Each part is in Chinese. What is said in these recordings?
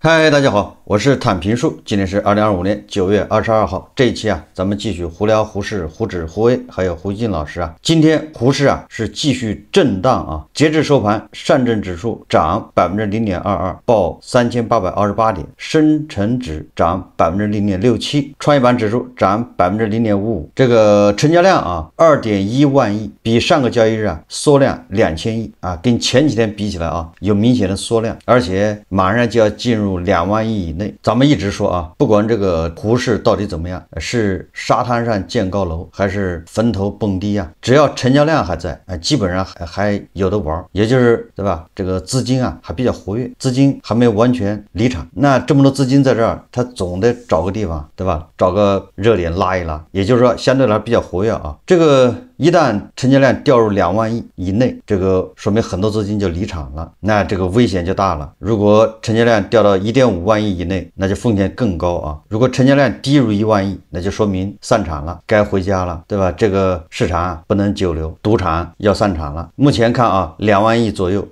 嗨，大家好，我是坦平树，今天是2025年9月22号。这一期咱们继续胡聊胡适、胡指、胡威，还有胡进老师今天胡适是继续震荡截至收盘，上证指数涨0.22%，报3828点；深成指涨0.67%，创业板指数涨0.55%。这个成交量2.1万亿，比上个交易日缩量2000亿跟前几天比起来有明显的缩量，而且马上就要进入2万亿以内。咱们一直说不管这个胡适到底怎么样，是沙滩上建高楼还是坟头蹦迪只要成交量还在基本上还有的玩，也就是对吧？这个资金还比较活跃，资金还没有完全离场。那这么多资金在这儿，他总得找个地方对吧？找个热点拉一拉，也就是说相对来说比较活跃这个一旦成交量掉入2万亿以内，这个说明很多资金就离场了，那这个危险就大了。如果成交量掉到1.5万亿以内，那就风险更高如果成交量低于1万亿，那就说明散场了，该回家了，对吧？这个市场不能久留，赌场要散场了。目前看2万亿左右，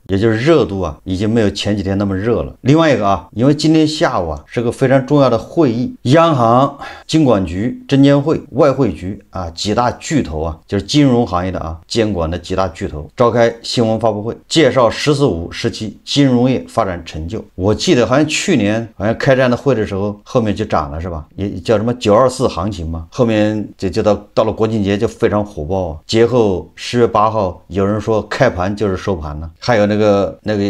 也就是热度已经没有前几天那么热了。另外一个因为今天下午是个非常重要的会议，央行、金管局、证监会、外汇局几大巨头就是金融行业的监管的几大巨头召开新闻发布会，介绍“十四五”时期金融业发展成就。我记得好像去年开这样的会的时候，后面就涨了是吧？也叫什么924行情嘛，后面就到了国庆节就非常火爆节后10月8号，有人说开盘就是收盘了，还有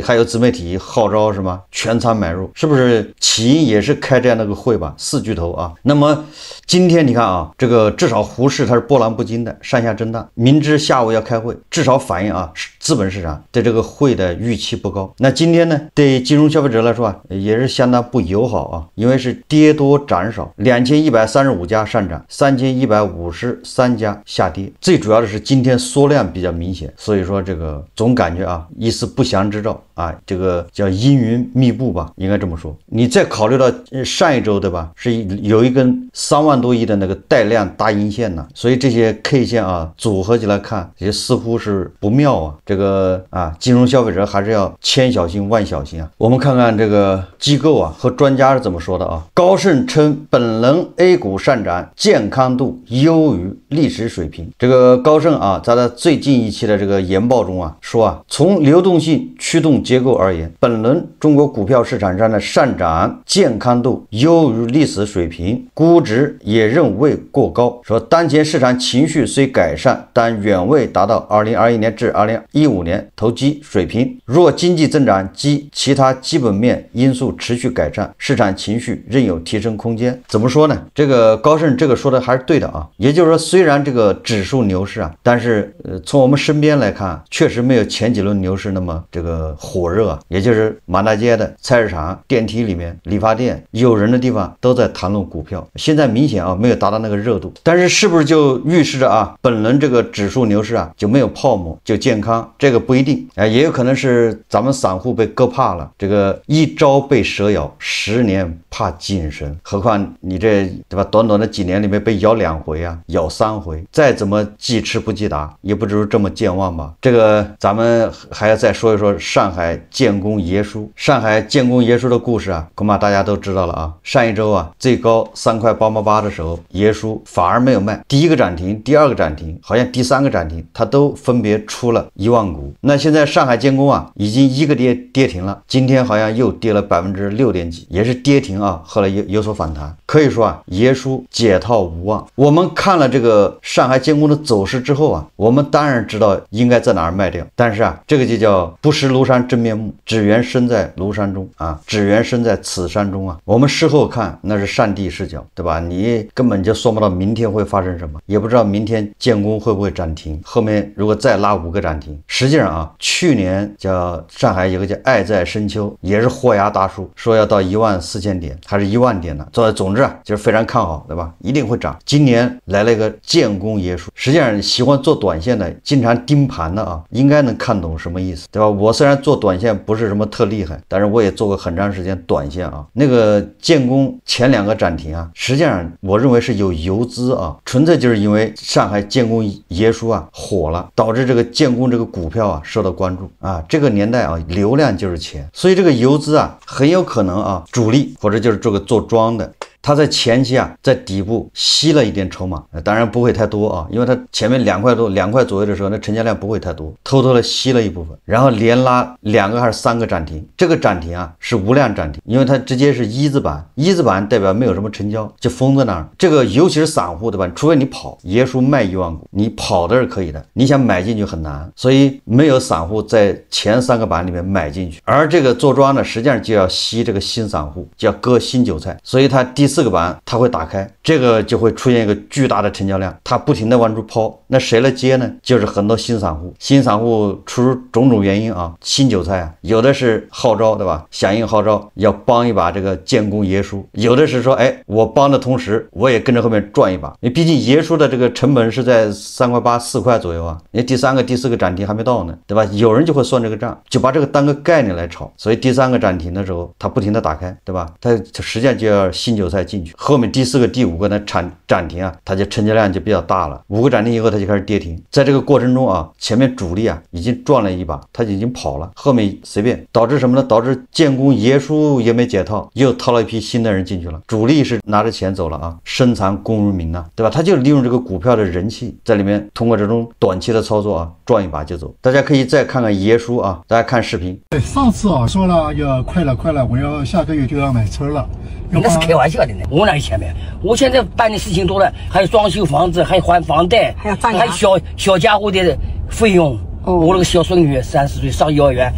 还有自媒体号召什么全仓买入，是不是起因也是开这样的个会吧？4巨头那么今天你看这个至少胡适它是波澜不惊的，上下震荡，明知下午要开会，至少反映资本市场对这个会的预期不高。那今天呢，对金融消费者来说也是相当不友好因为是跌多涨少，2135家上涨，3153家下跌。最主要的是今天缩量比较明显，所以说这个总感觉一丝不祥之兆这个叫阴云密布吧，应该这么说。你再考虑到上一周对吧，是有一根3万多亿的那个带量大阴线所以这些 K 线组合起来看，也似乎是不妙这个金融消费者还是要千小心万小心我们看看这个机构和专家是怎么说的高盛称本轮 A 股上涨健康度优于历史水平。这个高盛在他最近一期的这个研报中说从流动性驱动结构而言，本轮中国股票市场上的上涨健康度优于历史水平，估值也仍未过高。说当前市场情绪虽改善，但远未达到2021年至2015年投机水平。若经济增长及其他基本面因素持续改善，市场情绪仍有提升空间。怎么说呢？这个高盛这个说的还是对的也就是说，虽然这个指数牛市但是从我们身边来看，确实没有前几轮牛市那么这个火热也就是满大街的菜市场、电梯里面、理发店有人的地方都在谈论股票。现在明显没有达到那个热度，但是是不是就预示着本轮这个指数牛市就没有泡沫，就健康？这个不一定也有可能是咱们散户被割怕了。这个一朝被蛇咬，10年怕井绳，何况你这对吧？短短的几年里面被咬2回咬3回，再怎么记吃不记打，也不至于这么健忘吧？这个咱们还要再说一说上海建工爷叔。上海建工爷叔的故事恐怕大家都知道了上一周最高3块888的时候，爷叔反而没有卖，第一个涨停，第二个涨停，好像第3个涨停他都分别出了1万股。那现在上海建工已经一个跌停了，今天好像又跌了6点几，也是跌停后来有所反弹。可以说爷叔解套无望。我们看了这个上海建工的走势之后我们当然知道应该在哪儿卖掉，但是这个就叫不识庐山真面目，只缘身在庐山中只缘身在此山中我们事后看那是上帝视角，对吧？你根本就算不到明天会发生什么，也不知道明天建工会不会涨停，后面如果再拉5个涨停。实际上去年叫上海有个叫爱在深秋，也是豁牙大树，说要到14000点还是1万点呢。总之就是非常看好，对吧？一定会涨。今年来了一个建工爷叔，实际上喜欢做短线的，经常盯盘的应该能看懂什么意思，对吧？我虽然做短线不是什么特厉害，但是我也做过很长时间短线那个建工前2个涨停实际上我认为是有游资纯粹就是因为上海建工爷叔火了，导致这个建工这个股股票啊受到关注啊。这个年代啊，流量就是钱，所以这个游资啊很有可能啊主力或者就是这个做庄的。他在前期啊，在底部吸了一点筹码，当然不会太多啊，因为他前面2块多、2块左右的时候，那成交量不会太多，偷偷的吸了一部分，然后连拉2个还是3个涨停，这个涨停啊是无量涨停，因为它直接是一字板，一字板代表没有什么成交，就封在那儿。这个尤其是散户对吧？除非你跑，爷叔卖1万股，你跑的是可以的，你想买进去很难，所以没有散户在前3个板里面买进去，而这个做庄呢，实际上就要吸这个新散户，就要割新韭菜，所以它第4个板它会打开，这个就会出现一个巨大的成交量，它不停的往出抛，那谁来接呢？就是很多新散户，新散户出种种原因啊，新韭菜啊，有的是号召对吧？响应号召要帮一把这个建功爷叔，有的是说，哎，我帮的同时我也跟着后面赚一把，你毕竟爷叔的这个成本是在3块8、4块左右啊，你第3个、第4个涨停还没到呢，对吧？有人就会算这个账，就把这个当个概念来炒，所以第3个涨停的时候，它不停的打开，对吧？它实际上就要新韭菜进去。后面第4个、第5个呢涨停啊，它就成交量就比较大了。5个涨停以后，它就开始跌停。在这个过程中啊，前面主力啊已经赚了一把，它已经跑了，后面随便导致什么呢？导致建功爷叔也没解套，又套了一批新的人进去了。主力是拿着钱走了啊，深藏功与名啊，对吧？他就利用这个股票的人气，在里面通过这种短期的操作啊，赚一把就走。大家可以再看看爷叔啊，大家看视频。对，上次啊说了要快了，我要下个月就要买车了。那是开玩笑的呢，我哪有钱买？我现在办的事情多了，还有装修房子，还还房贷，还有小家伙的费用。我那个小孙女30岁上幼儿园，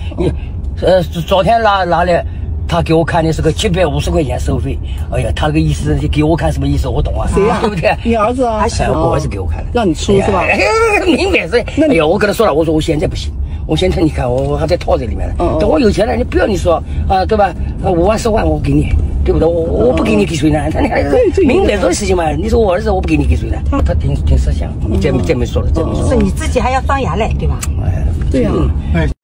昨天拉来，他给我看的是个750块钱收费。哎呀，他那个意思就给我看什么意思？我懂啊，谁呀？对不对？你儿子啊？我儿子给我看的，让你出是吧？明白是。哎呀，我跟他说了，我说我现在不行。我现在你看我还在套在里面呢，等我有钱了，你不要你说啊，对吧？5万10万我给你，对不对？我不给你给谁呢？他明摆着的事情嘛。你说我儿子我不给你给谁呢？他挺识相，这么说了，这么说。是你自己还要张牙嘞，对吧？对呀。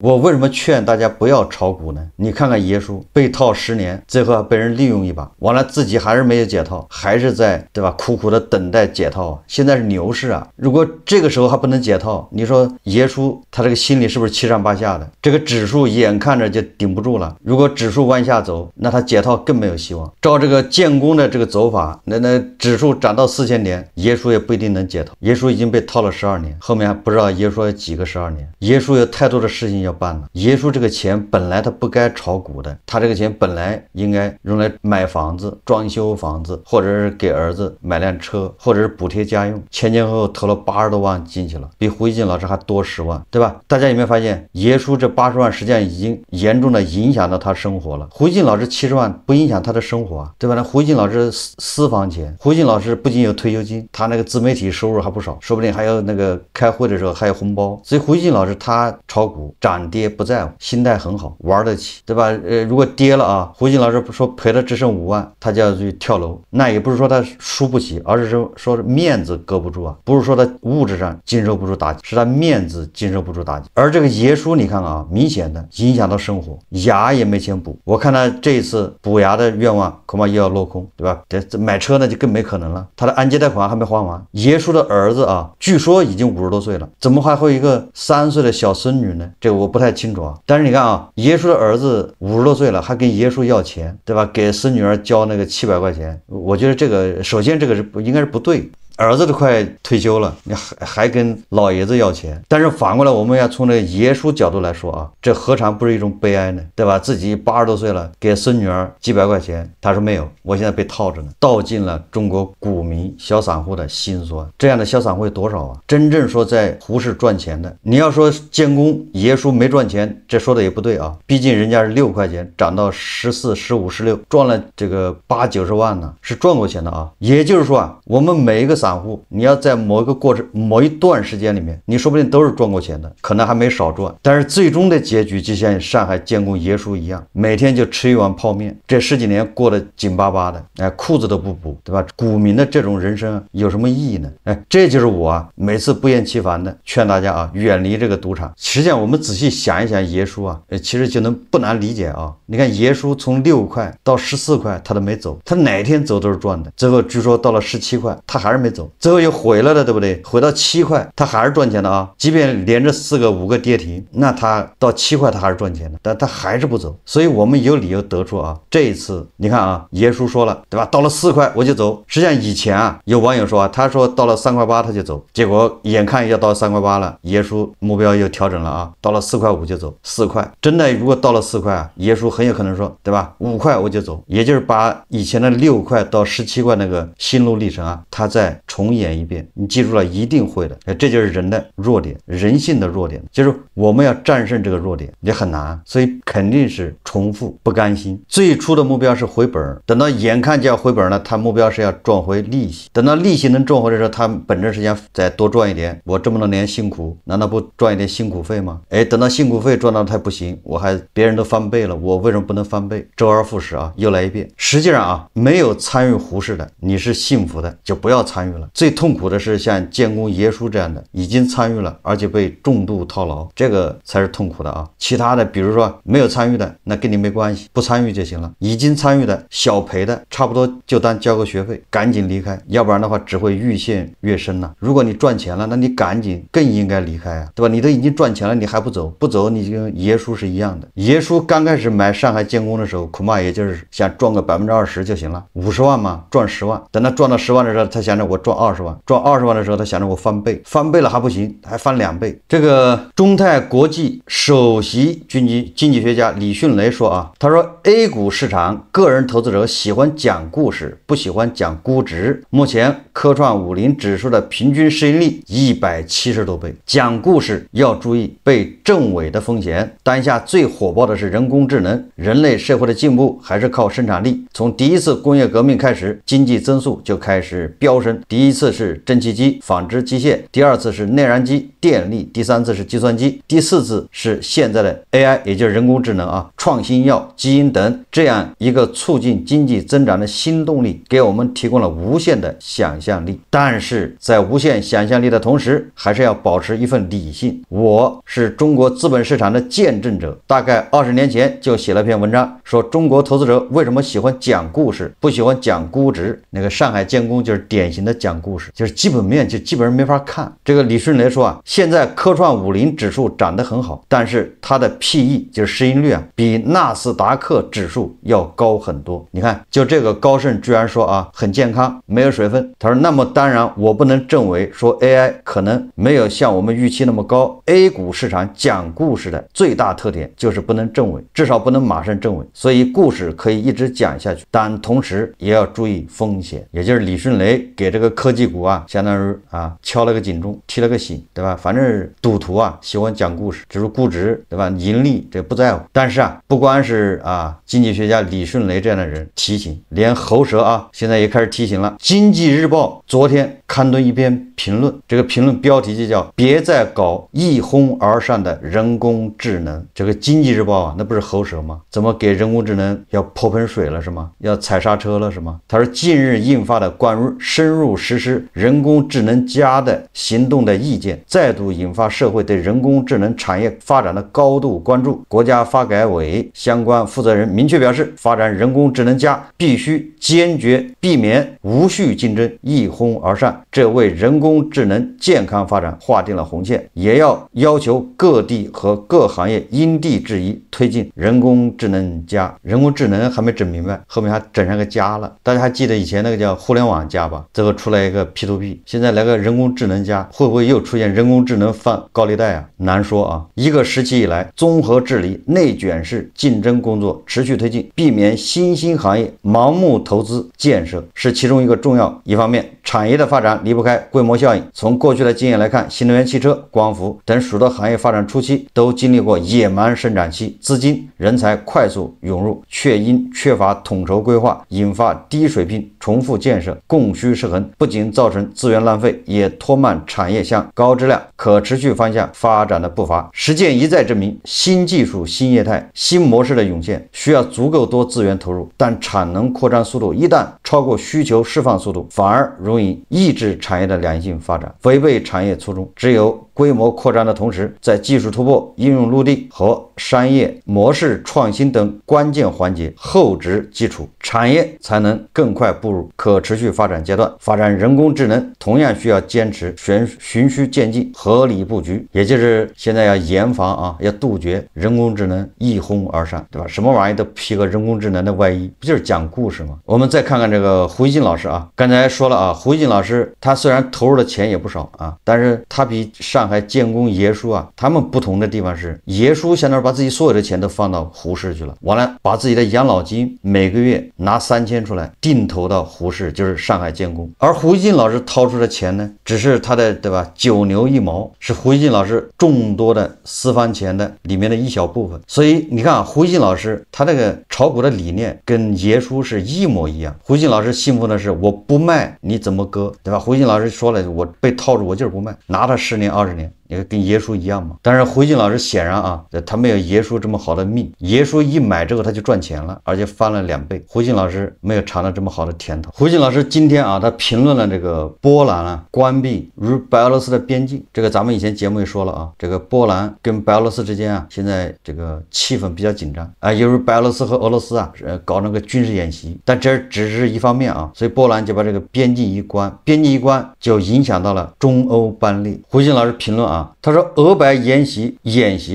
我为什么劝大家不要炒股呢？你看看爷叔被套10年，最后还被人利用一把，完了自己还是没有解套，还是在对吧苦苦的等待解套啊。现在是牛市啊，如果这个时候还不能解套，你说爷叔他这个心里是不是7上8下的？这个指数眼看着就顶不住了，如果指数往下走，那他解套更没有希望。照这个建功的这个走法，那指数涨到4000点，爷叔也不一定能解套。爷叔已经被套了12年，后面还不知道爷叔有几个12年。爷叔有太多的事情要办了。爷叔这个钱本来他不该炒股的，他这个钱本来应该用来买房子、装修房子，或者是给儿子买辆车，或者是补贴家用。前后投了80多万进去了，比胡一静老师还多10万，对吧？大家有没有发现，爷叔这80万实际上已经严重的影响到他生活了。胡一静老师70万不影响他的生活啊，对吧？那胡一静老师私房钱，胡一静老师不仅有退休金，他那个自媒体收入还不少，说不定还有那个开会的时候还有红包。所以胡一静老师他炒股涨跌不在乎，心态很好，玩得起，对吧？如果跌了啊，胡一静老师说赔了只剩5万，他就要去跳楼，那也不是说他输不起，而是说面子搁不住啊，不是说他物质上经受不住打击，是他面子经受不住打击。而这个爷叔你看啊，明显的影响到生活，牙也没钱补，我看他这一次补牙的愿望恐怕又要落空，对吧？这买车呢就更没可能了，他的按揭贷款还没还完。爷叔的儿子啊，据说已经50多岁了，怎么还会有一个3岁的小孙女呢？这个我不太清楚啊。但是你看啊，爷叔的儿子50多岁了，还跟爷叔要钱，对吧？给孙女儿交那个700块钱，我觉得这个首先这个应该是不对。儿子都快退休了，你还跟老爷子要钱。但是反过来，我们要从这个爷叔角度来说啊，这何尝不是一种悲哀呢？对吧？自己80多岁了，给孙女儿几百块钱，他说没有，我现在被套着呢，道尽了中国股民小散户的心酸。这样的小散户有多少啊？真正说在胡市赚钱的，你要说建功爷叔没赚钱，这说的也不对啊，毕竟人家是6块钱涨到14、15、16，赚了这个80、90万呢，是赚过钱的啊。也就是说啊，我们每一个散户，你要在某一个过程、某一段时间里面，你说不定都是赚过钱的，可能还没少赚。但是最终的结局就像上海建功爷叔一样，每天就吃一碗泡面，这10几年过得紧巴巴的，哎，裤子都不补，对吧？股民的这种人生有什么意义呢？哎，这就是我啊，每次不厌其烦的劝大家啊，远离这个赌场。实际上，我们仔细想一想，爷叔啊，其实就能不难理解啊。你看爷叔从6块到14块，他都没走，他哪天走都是赚的。最后据说到了17块，他还是没走。走，最后又回来了，对不对？回到7块，它还是赚钱的啊。即便连着4个5个跌停，那它到7块它还是赚钱的，但它还是不走。所以我们有理由得出啊，这一次你看啊，爷叔说了，对吧？到了4块我就走。实际上以前啊，有网友说啊，他说到了3块8他就走，结果眼看要到3块8了，爷叔目标又调整了啊，到了4块5就走。4块真的如果到了4块啊，爷叔很有可能说，对吧？5块我就走，也就是把以前的6块到17块那个心路历程啊，他再重演一遍。你记住了，一定会的。这就是人的弱点，人性的弱点，就是我们要战胜这个弱点也很难，所以肯定是重复不甘心。最初的目标是回本，等到眼看就要回本了，他目标是要赚回利息。等到利息能赚回的时候，他本质是想再多赚一点。我这么多年辛苦，难道不赚一点辛苦费吗？等到辛苦费赚到他不行，我还别人都翻倍了，我为什么不能翻倍？周而复始啊，又来一遍。实际上啊，没有参与胡适的，你是幸福的，就不要参与了。最痛苦的是像建功爷叔这样的，已经参与了，而且被重度套牢，这个才是痛苦的啊。其他的，比如说没有参与的，那跟你没关系，不参与就行了。已经参与的，小赔的，差不多就当交个学费，赶紧离开，要不然的话只会愈陷越深了。如果你赚钱了，那你赶紧更应该离开啊，对吧？你都已经赚钱了，你还不走，不走你就跟爷叔是一样的。爷叔刚开始买上海建工的时候，恐怕也就是想赚个20%就行了，50万嘛，赚10万。等他赚到10万的时候，他想着我赚20万，赚20万的时候，他想着我翻倍，翻倍了还不行，还翻2倍。这个中泰国际首席经济学家李迅雷说啊，他说 A 股市场个人投资者喜欢讲故事，不喜欢讲估值。目前科创50指数的平均市盈率170多倍，讲故事要注意被证伪的风险。当下最火爆的是人工智能，人类社会的进步还是靠生产力。从第一次工业革命开始，经济增速就开始飙升。第一次是蒸汽机、纺织机械，第二次是内燃机、电力，第三次是计算机，第四次是现在的 AI， 也就是人工智能啊，创新药、基因等，这样一个促进经济增长的新动力，给我们提供了无限的想象力。但是在无限想象力的同时，还是要保持一份理性。我是中国资本市场的见证者，大概20年前就写了篇文章，说中国投资者为什么喜欢讲故事，不喜欢讲估值。那个上海建工就是典型的讲故事，就是基本面就基本上没法看。这个李迅雷说啊，现在科创50指数涨得很好，但是它的 PE 就是市盈率啊，比纳斯达克指数要高很多。你看，就这个高盛居然说啊，很健康，没有水分。他说，那么当然我不能证伪说 AI 可能没有像我们预期那么高。A 股市场讲故事的最大特点就是不能证伪，至少不能马上证伪，所以故事可以一直讲下去，但同时也要注意风险。也就是李迅雷给这个科技股啊，相当于啊敲了个警钟，提了个醒，对吧？反正赌徒啊喜欢讲故事，只是估值，对吧？盈利这不在乎。但是啊，不光是啊经济学家李迅雷这样的人提醒，连喉舌啊现在也开始提醒了。经济日报昨天刊登一篇评论，这个评论标题就叫别再搞一哄而上的人工智能。这个经济日报啊，那不是喉舌吗？怎么给人工智能要泼盆水了是吗？要踩刹车了是吗？他说近日印发的关于深入实施人工智能加的行动的意见，再度引发社会对人工智能产业发展的高度关注。国家发改委相关负责人明确表示，发展人工智能加必须坚决避免无序竞争、一哄而上，这为人工智能健康发展划定了红线，也要求各地和各行业因地制宜推进人工智能加。人工智能还没整明白，后面还整上个加了。大家还记得以前那个叫互联网加吧？最后出来一个 P2P， 现在来个人工智能加，会不会又出现人工智能放高利贷啊？难说啊。一个时期以来，综合治理、内卷式竞争工作持续推进，避免新兴行业盲目投资建设是其中一个重要。一方面，产业的发展离不开规模效应。从过去的经验来看，新能源汽车、光伏等许多行业发展初期都经历过野蛮生长期，资金、人才快速涌入，却因缺乏统筹规划，引发低水平重复建设，供需失衡，不仅造成资源浪费，也拖慢产业向高质量、可持续方向发展的步伐。实践一再证明，新技术、新业态、新模式的涌现需要足够多资源投入，但产能扩张速度一旦超过需求释放速度，反而容易抑制产业的良性发展，违背产业初衷。只有规模扩张的同时，在技术突破、应用落地和商业模式创新等关键环节厚植基础，产业才能更快步入可持续发展阶段。发展人工智能同样需要坚持循序渐进、合理布局，也就是现在要严防啊，要杜绝人工智能一哄而上，对吧？什么玩意都披个人工智能的外衣，不就是讲故事吗？我们再看看这个胡一金老师啊，刚才说了啊，胡一金老师他虽然投入的钱也不少啊，但是他比上海建工、爷叔啊，他们不同的地方是，爷叔相当于把自己所有的钱都放到胡适去了，完了把自己的养老金每个月拿3000出来定投到胡适，就是上海建工。而胡一金老师掏出的钱呢，只是他的对吧9牛1毛，是胡一金老师众多的私房钱的里面的一小部分。所以你看啊，胡一金老师他这个炒股的理念跟爷叔是一模一样。胡一金老师信奉的是我不卖你怎么割，对吧？胡一金老师说了，我被套住我就是不卖，拿他10年20年。也跟爷叔一样嘛，但是胡一金老师显然啊，他没有爷叔这么好的命。爷叔一买之后他就赚钱了，而且翻了2倍。胡一金老师没有尝到这么好的甜头。胡一金老师今天啊，他评论了这个波兰啊关闭与白俄罗斯的边境，这个咱们以前节目也说了啊，这个波兰跟白俄罗斯之间啊，现在这个气氛比较紧张啊，由于白俄罗斯和俄罗斯啊搞那个军事演习，但这只是一方面啊，所以波兰就把这个边境一关，边境一关就影响到了中欧班列。胡一金老师评论啊。他说俄白演习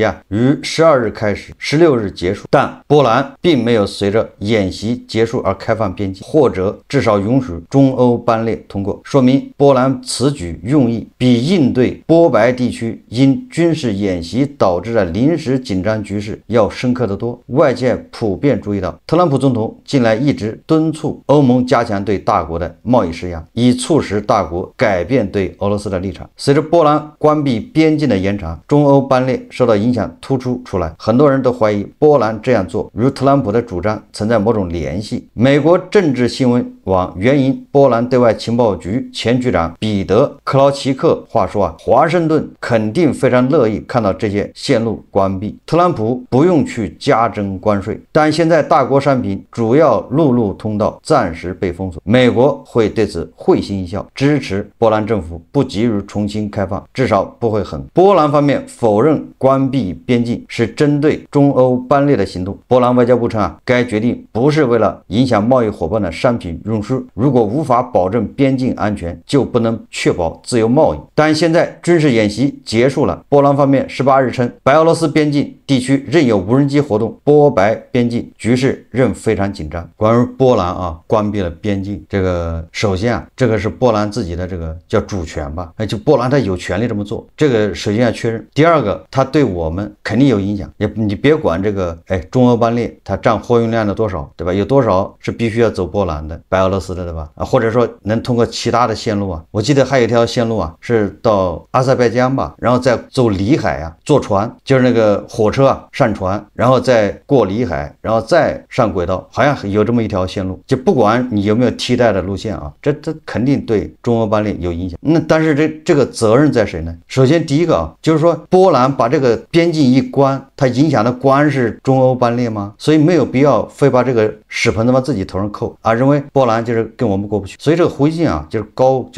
啊于12日开始，16日结束，但波兰并没有随着演习结束而开放边境，或者至少允许中欧班列通过，说明波兰此举用意比应对波白地区因军事演习导致的临时紧张局势要深刻得多。外界普遍注意到，特朗普总统近来一直敦促欧盟加强对大国的贸易施压，以促使大国改变对俄罗斯的立场。随着波兰关闭边境的延长，中欧班列受到影响突出出来，很多人都怀疑波兰这样做与特朗普的主张存在某种联系。美国政治新闻网援引波兰对外情报局前局长彼得·克劳奇克话说啊，华盛顿肯定非常乐意看到这些线路关闭，特朗普不用去加征关税，但现在大国商品主要陆路通道暂时被封锁，美国会对此会心一笑，支持波兰政府不急于重新开放，至少不会很。波兰方面否认关闭边境是针对中欧班列的行动。波兰外交部称啊，该决定不是为了影响贸易伙伴的商品运输，如果无法保证边境安全，就不能确保自由贸易。但现在军事演习结束了，波兰方面18日称，白俄罗斯边境地区仍有无人机活动，波白边境局势仍非常紧张。关于波兰啊关闭了边境，这个首先啊，这个是波兰自己的这个叫主权吧，就波兰他有权利这么做，这个首先要确认。第二个，它对我们肯定有影响，你别管这个中欧班列它占货运量的多少，对吧？有多少是必须要走波兰的、白俄罗斯的，对吧？或者说能通过其他的线路啊，我记得还有一条线路啊是到阿塞拜疆吧，然后再走里海啊，坐船，就是那个火车啊上船，然后再过里海，然后再上轨道，好像有这么一条线路。就不管你有没有替代的路线啊，这肯定对中欧班列有影响。那但是这个责任在谁呢？首先第一个啊，就是说波兰把这个边境一关，它影响的光是中欧班列吗？所以没有必要非把这个屎盆子往自己头上扣啊，认为波兰就是跟我们过不去。所以这个胡一金啊，就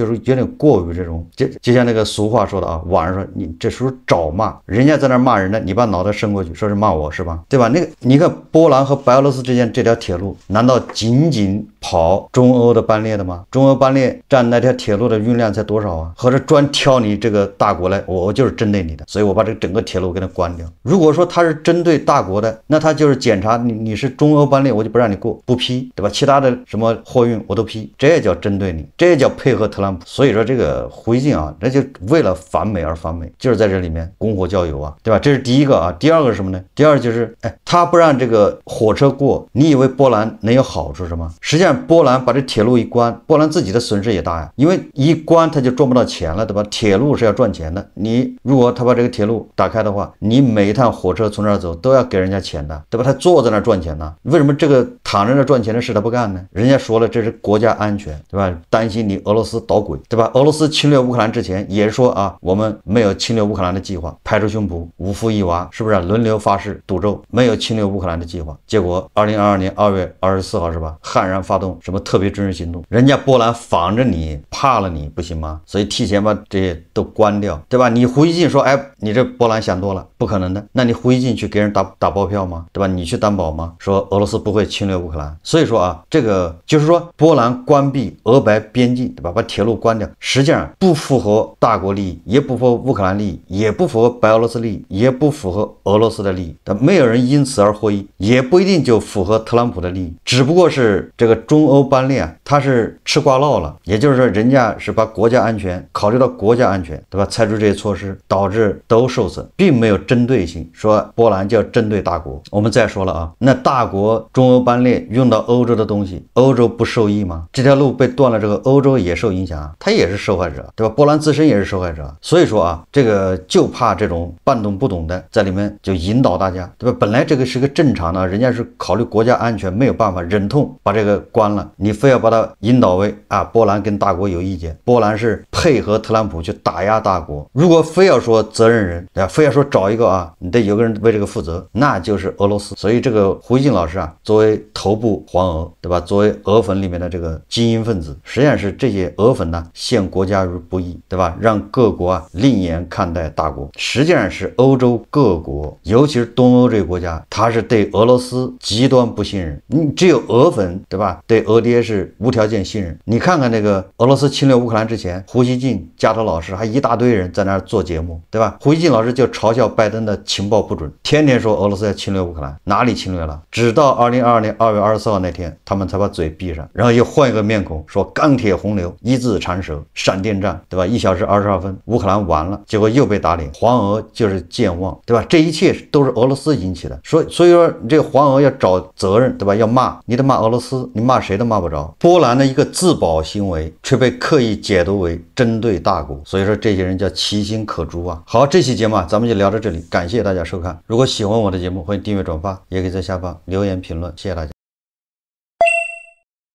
是有点过于这种，就像那个俗话说的啊，网上说你这时候找骂，人家在那骂人呢，你把脑袋伸过去，说是骂我是吧？对吧？那个你看波兰和白俄罗斯之间这条铁路，难道仅仅跑中欧的班列的吗？中欧班列占那条铁路的运量才多少啊？或者专挑你这个大国来，我就是针对你的，所以我把这个整个铁路给它关掉。如果说他是针对大国的，那他就是检查你是中欧班列，我就不让你过，不批，对吧？其他的什么货运我都批，这也叫针对你，这也叫配合特朗普。所以说这个胡一金啊，那就为了反美而反美，就是在这里面拱火浇油啊，对吧？这是第一个啊。第二个是什么呢？第二就是他不让这个火车过，你以为波兰能有好处是吗？实际上波兰把这铁路一关，波兰自己的损失也大呀，因为一关他就赚不到钱了，对吧？铁路是要赚钱的，你如果他把这个铁路打开的话，你每一趟火车从这儿走都要给人家钱的，对吧？他坐在那儿赚钱呢，为什么这个躺在那儿赚钱的事他不干呢？人家说了这是国家安全，对吧？担心你俄罗斯捣鬼，对吧？俄罗斯侵略乌克兰之前也说啊，我们没有侵略乌克兰的计划，拍着胸脯五夫一娃，是不是轮流发誓赌咒没有侵略乌克兰的计划？结果2022年2月24号是吧，悍然发动动什么特别军事行动，人家波兰防着你，怕了你不行吗？所以提前把这些都关掉，对吧？你胡锡进说，哎，你这波兰想多了，不可能的。那你胡锡进去给人打包票吗？对吧？你去担保吗？说俄罗斯不会侵略乌克兰。所以说啊，这个就是说波兰关闭俄白边境，对吧？把铁路关掉，实际上不符合大国利益，也不符合乌克兰利益，也不符合白俄罗斯利益，也不符合俄罗斯的利益。但没有人因此而获益，也不一定就符合特朗普的利益，只不过是这个中欧班列啊，他是吃瓜落了，也就是说人家是把国家安全考虑到国家安全，对吧？采取这些措施，导致都受损，并没有针对性说波兰就要针对大国。我们再说了啊，那大国中欧班列用到欧洲的东西，欧洲不受益吗？这条路被断了，这个欧洲也受影响啊，他也是受害者，对吧？波兰自身也是受害者。所以说啊，这个就怕这种半懂不懂的在里面就引导大家，对吧？本来这个是个正常的，人家是考虑国家安全，没有办法忍痛把这个关了，你非要把它引导为啊，波兰跟大国有意见，波兰是配合特朗普去打压大国。如果非要说责任人，对吧？非要说找一个啊，你得有个人为这个负责，那就是俄罗斯。所以这个胡锡进老师啊，作为头部黄俄，对吧？作为俄粉里面的这个精英分子，实际上是这些俄粉呢陷国家于不义，对吧？让各国啊另眼看待大国，实际上是欧洲各国，尤其是东欧这个国家，他是对俄罗斯极端不信任。你只有俄粉，对吧？对俄爹是无条件信任。你看看那个俄罗斯侵略乌克兰之前，胡锡进、加特老师还一大堆人在那儿做节目，对吧？胡锡进老师就嘲笑拜登的情报不准，天天说俄罗斯要侵略乌克兰，哪里侵略了？直到2022年2月24号那天，他们才把嘴闭上，然后又换一个面孔说钢铁洪流、一字缠舌、闪电战，对吧？1小时22分，乌克兰完了，结果又被打脸，黄俄就是健忘，对吧？这一切都是俄罗斯引起的，所以说这个黄俄要找责任，对吧？要骂你得骂俄罗斯，你骂谁都骂不着。波兰的一个自保行为却被刻意解读为针对大国，所以说这些人叫其心可诛啊。好，这期节目咱们就聊到这里，感谢大家收看。如果喜欢我的节目，欢迎订阅转发，也可以在下方留言评论，谢谢大家。